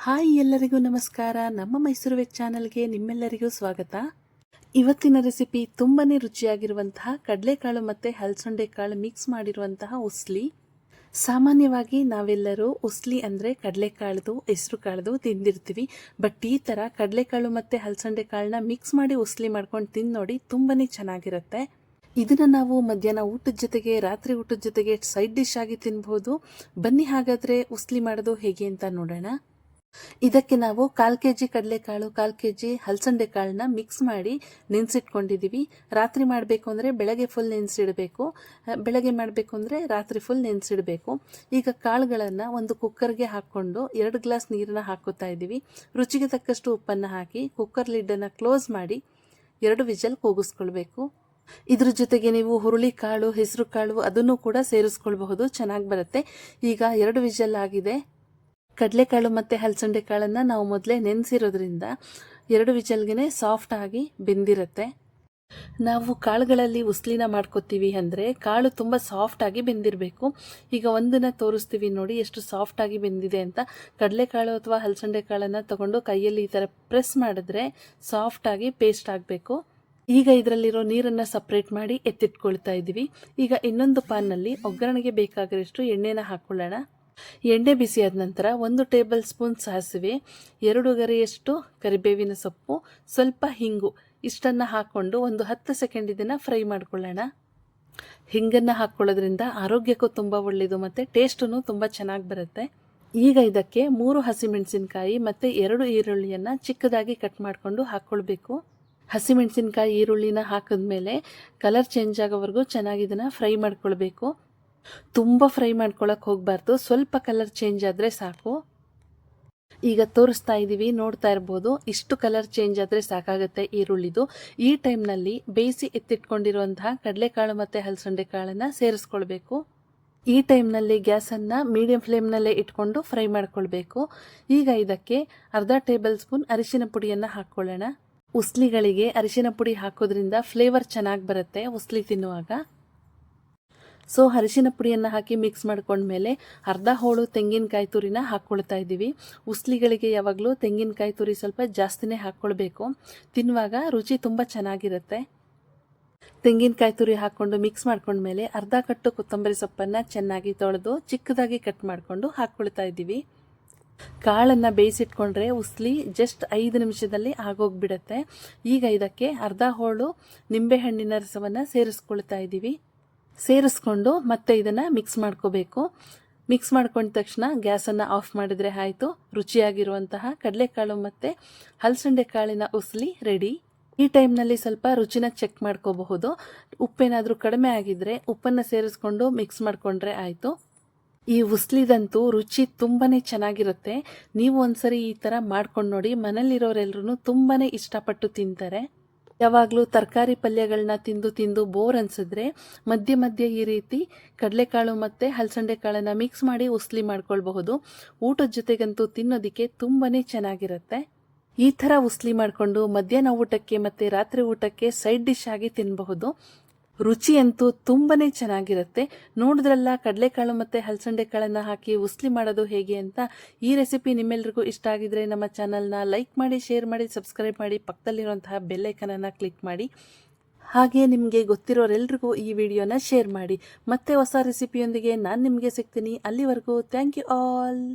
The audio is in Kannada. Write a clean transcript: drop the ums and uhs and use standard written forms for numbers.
ಹಾಯ್ ಎಲ್ಲರಿಗೂ ನಮಸ್ಕಾರ. ನಮ್ಮ ಮೈಸೂರು ವೆಜ್ ಚಾನಲ್ಗೆ ನಿಮ್ಮೆಲ್ಲರಿಗೂ ಸ್ವಾಗತ. ಇವತ್ತಿನ ರೆಸಿಪಿ ತುಂಬಾನೇ ರುಚಿಯಾಗಿರುವಂತಹ ಕಡಲೆಕಾಳು ಮತ್ತು ಹಲಸಂಡೆ ಕಾಳು ಮಿಕ್ಸ್ ಮಾಡಿರುವಂತಹ ಉಸ್ಲಿ. ಸಾಮಾನ್ಯವಾಗಿ ನಾವೆಲ್ಲರೂ ಉಸ್ಲಿ ಅಂದರೆ ಕಡಲೆಕಾಳದು ಹೆಸರು ಕಾಳದು ತಿಂದಿರ್ತೀವಿ. ಬಟ್ ಈ ಥರ ಕಡಲೆಕಾಳು ಮತ್ತು ಹಲಸಂಡೆ ಕಾಳನ್ನ ಮಿಕ್ಸ್ ಮಾಡಿ ಉಸ್ಲಿ ಮಾಡ್ಕೊಂಡು ತಿಂದು ನೋಡಿ, ತುಂಬಾನೇ ಚೆನ್ನಾಗಿರುತ್ತೆ. ಇದನ್ನು ನಾವು ಮಧ್ಯಾಹ್ನ ಊಟದ ಜೊತೆಗೆ, ರಾತ್ರಿ ಊಟದ ಜೊತೆಗೆ ಸೈಡ್ ಡಿಶ್ ಆಗಿ ತಿನ್ಬೋದು. ಬನ್ನಿ ಹಾಗಾದರೆ ಉಸ್ಲಿ ಮಾಡೋದು ಹೇಗೆ ಅಂತ ನೋಡೋಣ. ಇದಕ್ಕೆ ನಾವು 1/4 kg ಕಡಲೆಕಾಳು, 1/4 kg ಹಲಸಂಡೆ ಕಾಳನ್ನ ಮಿಕ್ಸ್ ಮಾಡಿ ನೆನೆಸಿಟ್ಕೊಂಡಿದ್ದೀವಿ. ರಾತ್ರಿ ಮಾಡಬೇಕು ಅಂದರೆ ಬೆಳಗ್ಗೆ ಫುಲ್ ನೆನೆಸಿಡಬೇಕು, ಬೆಳಗ್ಗೆ ಮಾಡಬೇಕು ಅಂದರೆ ರಾತ್ರಿ ಫುಲ್ ನೆನೆಸಿಡಬೇಕು. ಈಗ ಕಾಳುಗಳನ್ನು ಒಂದು ಕುಕ್ಕರ್ಗೆ ಹಾಕ್ಕೊಂಡು 2 ಗ್ಲಾಸ್ ನೀರನ್ನ ಹಾಕೋತಾ ಇದ್ದೀವಿ. ರುಚಿಗೆ ತಕ್ಕಷ್ಟು ಉಪ್ಪನ್ನು ಹಾಕಿ ಕುಕ್ಕರ್ ಲಿಡ್ಡನ್ನು ಕ್ಲೋಸ್ ಮಾಡಿ 2 ವಿಜಲ್ ಕೂಗಿಸ್ಕೊಳ್ಬೇಕು. ಇದ್ರ ಜೊತೆಗೆ ನೀವು ಹುರುಳಿ ಕಾಳು, ಹೆಸರು ಕಾಳು ಅದನ್ನು ಕೂಡ ಸೇರಿಸ್ಕೊಳ್ಬಹುದು, ಚೆನ್ನಾಗಿ ಬರುತ್ತೆ. ಈಗ 2 ವಿಜಲ್ ಆಗಿದೆ. ಕಡಲೆಕಾಳು ಮತ್ತು ಹಲಸಂಡೆ ಕಾಳನ್ನು ನಾವು ಮೊದಲೇ ನೆನೆಸಿರೋದ್ರಿಂದ 2 ವಿಜಲ್ಗೆ ಸಾಫ್ಟ್ ಆಗಿ ಬೆಂದಿರುತ್ತೆ. ನಾವು ಕಾಳುಗಳಲ್ಲಿ ಉಸ್ಲಿನ ಮಾಡ್ಕೋತೀವಿ ಅಂದರೆ ಕಾಳು ತುಂಬ ಸಾಫ್ಟಾಗಿ ಬೆಂದಿರಬೇಕು. ಈಗ ಒಂದನ್ನು ತೋರಿಸ್ತೀವಿ ನೋಡಿ ಎಷ್ಟು ಸಾಫ್ಟಾಗಿ ಬೆಂದಿದೆ ಅಂತ. ಕಡಲೆಕಾಳು ಅಥವಾ ಹಲಸಂಡೆ ಕಾಳನ್ನು ತಗೊಂಡು ಕೈಯಲ್ಲಿ ಈ ಥರ ಪ್ರೆಸ್ ಮಾಡಿದ್ರೆ ಸಾಫ್ಟಾಗಿ ಪೇಸ್ಟ್ ಆಗಬೇಕು. ಈಗ ಇದರಲ್ಲಿರೋ ನೀರನ್ನು ಸಪ್ರೇಟ್ ಮಾಡಿ ಎತ್ತಿಟ್ಕೊಳ್ತಾ ಇದ್ದೀವಿ. ಈಗ ಇನ್ನೊಂದು ಪಾನ್ನಲ್ಲಿ ಒಗ್ಗರಣೆಗೆ ಬೇಕಾಗಿರೋಷ್ಟು ಎಣ್ಣೆನ ಹಾಕ್ಕೊಳ್ಳೋಣ. ಎಣ್ಣೆ ಬಿಸಿಯಾದ ನಂತರ 1 ಟೇಬಲ್ ಸ್ಪೂನ್ ಸಾಸಿವೆ, 2 ಗರಿಯಷ್ಟು ಕರಿಬೇವಿನ ಸೊಪ್ಪು, ಸ್ವಲ್ಪ ಹಿಂಗು ಇಷ್ಟನ್ನು ಹಾಕ್ಕೊಂಡು ಒಂದು 10 ಸೆಕೆಂಡ್ ಇದನ್ನು ಫ್ರೈ ಮಾಡ್ಕೊಳ್ಳೋಣ. ಹಿಂಗನ್ನು ಹಾಕ್ಕೊಳ್ಳೋದ್ರಿಂದ ಆರೋಗ್ಯಕ್ಕೂ ತುಂಬ ಒಳ್ಳೆಯದು ಮತ್ತು ಟೇಸ್ಟೂ ತುಂಬ ಚೆನ್ನಾಗಿ ಬರುತ್ತೆ. ಈಗ ಇದಕ್ಕೆ 3 ಹಸಿಮೆಣಸಿನಕಾಯಿ ಮತ್ತು 2 ಈರುಳ್ಳಿಯನ್ನು ಚಿಕ್ಕದಾಗಿ ಕಟ್ ಮಾಡಿಕೊಂಡು ಹಾಕ್ಕೊಳ್ಬೇಕು. ಹಸಿಮೆಣಸಿನಕಾಯಿ ಈರುಳ್ಳಿನ ಹಾಕಿದ್ಮೇಲೆ ಕಲರ್ ಚೇಂಜ್ ಆಗೋವರೆಗೂ ಚೆನ್ನಾಗಿ ಇದನ್ನು ಫ್ರೈ ಮಾಡ್ಕೊಳ್ಬೇಕು. ತುಂಬ ಫ್ರೈ ಮಾಡ್ಕೊಳಕ್ಕೆ ಹೋಗಬಾರ್ದು, ಸ್ವಲ್ಪ ಕಲರ್ ಚೇಂಜ್ ಆದರೆ ಸಾಕು. ಈಗ ತೋರಿಸ್ತಾ ಇದ್ದೀವಿ, ನೋಡ್ತಾ ಇರ್ಬೋದು, ಇಷ್ಟು ಕಲರ್ ಚೇಂಜ್ ಆದರೆ ಸಾಕಾಗುತ್ತೆ ಈರುಳ್ಳಿದು. ಈ ಟೈಮ್ನಲ್ಲಿ ಬೇಯಿಸಿ ಎತ್ತಿಟ್ಕೊಂಡಿರುವಂತಹ ಕಡಲೆಕಾಳು ಮತ್ತು ಹಲಸಂಡೆ ಕಾಳನ್ನು ಸೇರಿಸ್ಕೊಳ್ಬೇಕು. ಈ ಟೈಮ್ನಲ್ಲಿ ಗ್ಯಾಸನ್ನು ಮೀಡಿಯಂ ಫ್ಲೇಮ್ನಲ್ಲೇ ಇಟ್ಕೊಂಡು ಫ್ರೈ ಮಾಡ್ಕೊಳ್ಬೇಕು. ಈಗ ಇದಕ್ಕೆ ಅರ್ಧ ಟೇಬಲ್ ಸ್ಪೂನ್ ಅರಿಶಿನ ಪುಡಿಯನ್ನು ಹಾಕ್ಕೊಳ್ಳೋಣ. ಉಸ್ಲಿಗಳಿಗೆ ಅರಿಶಿನ ಪುಡಿ ಹಾಕೋದ್ರಿಂದ ಫ್ಲೇವರ್ ಚೆನ್ನಾಗಿ ಬರುತ್ತೆ ಉಸ್ಲಿ ತಿನ್ನುವಾಗ. ಸೊ ಅರಿಶಿನ ಪುಡಿಯನ್ನು ಹಾಕಿ ಮಿಕ್ಸ್ ಮಾಡ್ಕೊಂಡ್ಮೇಲೆ ಅರ್ಧ ಹೋಳು ತೆಂಗಿನಕಾಯಿ ತುರಿನ ಹಾಕ್ಕೊಳ್ತಾ ಇದ್ದೀವಿ. ಉಸ್ಲಿಗಳಿಗೆ ಯಾವಾಗಲೂ ತೆಂಗಿನಕಾಯಿ ತುರಿ ಸ್ವಲ್ಪ ಜಾಸ್ತಿನೇ ಹಾಕ್ಕೊಳ್ಬೇಕು, ತಿನ್ನುವಾಗ ರುಚಿ ತುಂಬ ಚೆನ್ನಾಗಿರುತ್ತೆ. ತೆಂಗಿನಕಾಯಿ ತುರಿ ಹಾಕ್ಕೊಂಡು ಮಿಕ್ಸ್ ಮಾಡ್ಕೊಂಡ್ಮೇಲೆ ಅರ್ಧ ಕಟ್ಟು ಕೊತ್ತಂಬರಿ ಸೊಪ್ಪನ್ನು ಚೆನ್ನಾಗಿ ತೊಳೆದು ಚಿಕ್ಕದಾಗಿ ಕಟ್ ಮಾಡಿಕೊಂಡು ಹಾಕ್ಕೊಳ್ತಾ ಇದ್ದೀವಿ. ಕಾಳನ್ನು ಬೇಯಿಸಿಟ್ಕೊಂಡ್ರೆ ಉಸ್ಲಿ ಜಸ್ಟ್ 5 ನಿಮಿಷದಲ್ಲಿ ಆಗೋಗ್ಬಿಡುತ್ತೆ. ಈಗ ಇದಕ್ಕೆ ಅರ್ಧ ಹೋಳು ನಿಂಬೆಹಣ್ಣಿನ ರಸವನ್ನು ಸೇರಿಸ್ಕೊಳ್ತಾ ಇದ್ದೀವಿ. ಸೇರಿಸ್ಕೊಂಡು ಮತ್ತೆ ಇದನ್ನು ಮಿಕ್ಸ್ ಮಾಡ್ಕೋಬೇಕು. ಮಿಕ್ಸ್ ಮಾಡ್ಕೊಂಡ ತಕ್ಷಣ ಗ್ಯಾಸನ್ನು ಆಫ್ ಮಾಡಿದರೆ ಆಯಿತು. ರುಚಿಯಾಗಿರುವಂತಹ ಕಡಲೆಕಾಳು ಮತ್ತು ಹಲಸಂಡೆ ಕಾಳಿನ ಉಸ್ಲಿ ರೆಡಿ. ಈ ಟೈಮ್ನಲ್ಲಿ ಸ್ವಲ್ಪ ರುಚಿನ ಚೆಕ್ ಮಾಡ್ಕೋಬಹುದು. ಉಪ್ಪೇನಾದರೂ ಕಡಿಮೆ ಆಗಿದ್ದರೆ ಉಪ್ಪನ್ನು ಸೇರಿಸ್ಕೊಂಡು ಮಿಕ್ಸ್ ಮಾಡಿಕೊಂಡ್ರೆ ಆಯಿತು. ಈ ಉಸ್ಲಿದಂತೂ ರುಚಿ ತುಂಬಾ ಚೆನ್ನಾಗಿರುತ್ತೆ. ನೀವು ಒಂದ್ಸರಿ ಈ ಥರ ಮಾಡ್ಕೊಂಡು ನೋಡಿ, ಮನೇಲಿರೋರೆಲ್ಲರೂ ತುಂಬಾ ಇಷ್ಟಪಟ್ಟು ತಿಂತಾರೆ. ಯಾವಾಗಲೂ ತರಕಾರಿ ಪಲ್ಯಗಳನ್ನ ತಿಂದು ತಿಂದು ಬೋರ್ ಅನಿಸಿದ್ರೆ ಮಧ್ಯೆ ಮಧ್ಯೆ ಈ ರೀತಿ ಕಡಲೆಕಾಳು ಮತ್ತು ಹಲಸಂಡೆ ಕಾಳನ್ನು ಮಿಕ್ಸ್ ಮಾಡಿ ಉಸ್ಲಿ ಮಾಡ್ಕೊಳ್ಬಹುದು. ಊಟದ ಜೊತೆಗಂತೂ ತಿನ್ನೋದಕ್ಕೆ ತುಂಬಾ ಚೆನ್ನಾಗಿರುತ್ತೆ. ಈ ಥರ ಉಸ್ಲಿ ಮಾಡಿಕೊಂಡು ಮಧ್ಯಾಹ್ನ ಊಟಕ್ಕೆ ಮತ್ತು ರಾತ್ರಿ ಊಟಕ್ಕೆ ಸೈಡ್ ಡಿಶ್ ಆಗಿ ತಿನ್ನಬಹುದು. ರುಚಿ ಅಂತೂ ತುಂಬಾ ಚೆನ್ನಾಗಿರುತ್ತೆ. ನೋಡಿದ್ರಲ್ಲ ಕಡಲೆಕಾಳು ಮತ್ತು ಹಲಸಂಡೆ ಕಾಳನ್ನು ಹಾಕಿ ಉಸ್ಲಿ ಮಾಡೋದು ಹೇಗೆ ಅಂತ. ಈ ರೆಸಿಪಿ ನಿಮ್ಮೆಲ್ರಿಗೂ ಇಷ್ಟ ಆಗಿದ್ರೆ ನಮ್ಮ ಚಾನಲ್ನ ಲೈಕ್ ಮಾಡಿ, ಶೇರ್ ಮಾಡಿ, ಸಬ್ಸ್ಕ್ರೈಬ್ ಮಾಡಿ, ಪಕ್ಕದಲ್ಲಿರುವಂತಹ ಬೆಲ್ ಐಕನನ್ನು ಕ್ಲಿಕ್ ಮಾಡಿ. ಹಾಗೆ ನಿಮಗೆ ಗೊತ್ತಿರೋರೆಲ್ರಿಗೂ ಈ ವಿಡಿಯೋನ ಶೇರ್ ಮಾಡಿ. ಮತ್ತೆ ಹೊಸ ರೆಸಿಪಿಯೊಂದಿಗೆ ನಾನು ನಿಮಗೆ ಸಿಗ್ತೀನಿ. ಅಲ್ಲಿವರೆಗೂ ಥ್ಯಾಂಕ್ ಯು ಆಲ್.